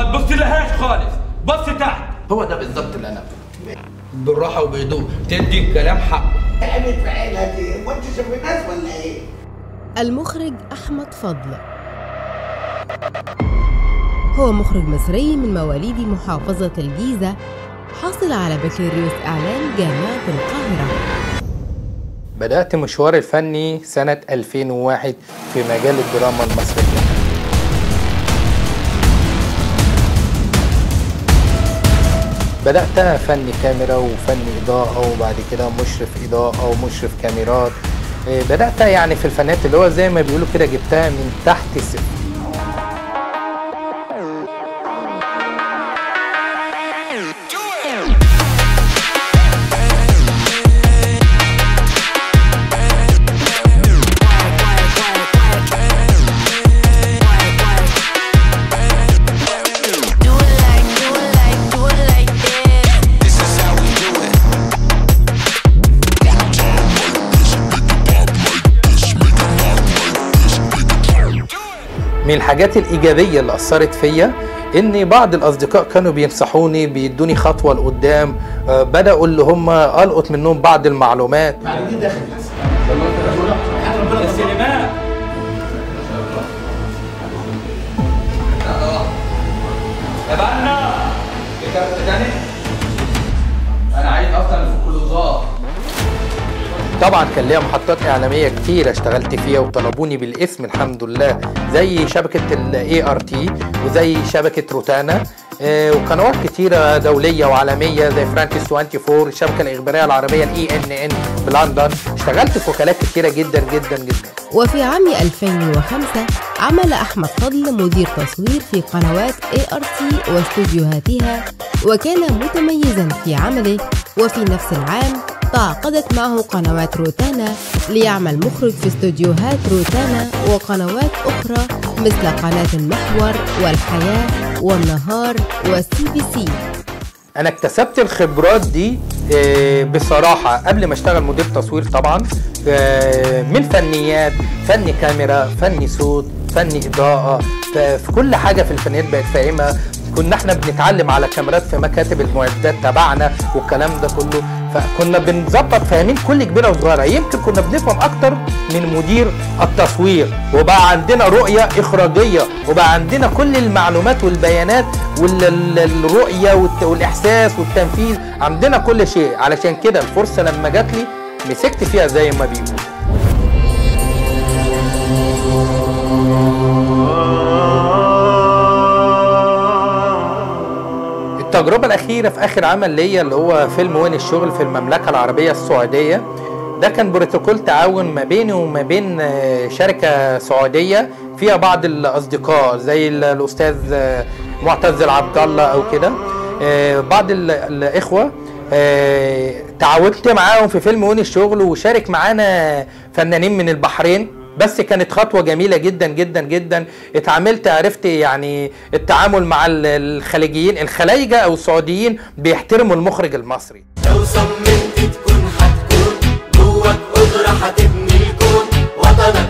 وما تبص لهاش خالص، بص تحت. هو ده بالظبط اللي انا بالراحه وبهدوء تدي الكلام حقه. عملت في عيلها دي وانت شايف الناس ولا ايه؟ المخرج أحمد فضل هو مخرج مصري من مواليد محافظة الجيزة، حاصل على بكالوريوس إعلام جامعة القاهرة. بدأت مشواري الفني سنة 2001 في مجال الدراما المصرية. بدأت فني كاميرا وفني إضاءة، وبعد كده مشرف إضاءة ومشرف كاميرات. بدأت يعني في الفنات اللي هو زي ما بيقولوا كده جبتها من تحت الصفر. من الحاجات الإيجابية اللي أثرت فيا إن بعض الأصدقاء كانوا بينصحوني، بيدوني خطوة لقدام، بدأوا اللي هم ألقط منهم بعض المعلومات. بعد دي داخل السينما تبعنا تاني. أنا عايز أصلا في كل وزارة. طبعا كان ليا محطات اعلاميه كتير اشتغلت فيها وطلبوني بالاسم الحمد لله، زي شبكه ART وزي شبكه روتانا، وقنوات كتيره دوليه وعالميه زي فرانكس 24، الشبكه الاخباريه العربيه ENN بلندن. اشتغلت في وكالات كتيره جدا جدا جدا. وفي عام 2005 عمل أحمد فضل مدير تصوير في قنوات ART واستوديوهاتها، وكان متميزا في عمله. وفي نفس العام تعاقدت معه قنوات روتانا ليعمل مخرج في استوديوهات روتانا وقنوات أخرى مثل قناة المحور والحياة والنهار والCBC. أنا اكتسبت الخبرات دي بصراحة قبل ما اشتغل مدير تصوير طبعا، من فنيات، فني كاميرا، فني صوت، فني إضاءة، في كل حاجة في الفنيات بقت فاهمة. كنا احنا بنتعلم على كاميرات في مكاتب المعدات تبعنا والكلام ده كله، فكنا بنظبط فاهمين كل كبيره وصغيره. يمكن كنا بنفهم اكتر من مدير التصوير، وبقى عندنا رؤيه اخراجيه، وبقى عندنا كل المعلومات والبيانات والرؤيه والاحساس والتنفيذ، عندنا كل شيء. علشان كده الفرصه لما جات لي مسكت فيها زي ما بيقولوا. التجربة الأخيرة في آخر عمل ليا اللي هو فيلم وين الشغل في المملكة العربية السعودية، ده كان بروتوكول تعاون ما بيني وما بين شركة سعودية فيها بعض الأصدقاء زي الأستاذ معتز العبد الله أو كده، بعض الإخوة تعاونت معاهم في فيلم وين الشغل، وشارك معانا فنانين من البحرين. بس كانت خطوة جميلة جدا جدا جدا. اتعاملت، عرفت يعني التعامل مع الخليجيين، الخلايجة او السعوديين بيحترموا المخرج المصري. لو صممت تكون هتكون، جواك قدرة هتبني الكون، وطنك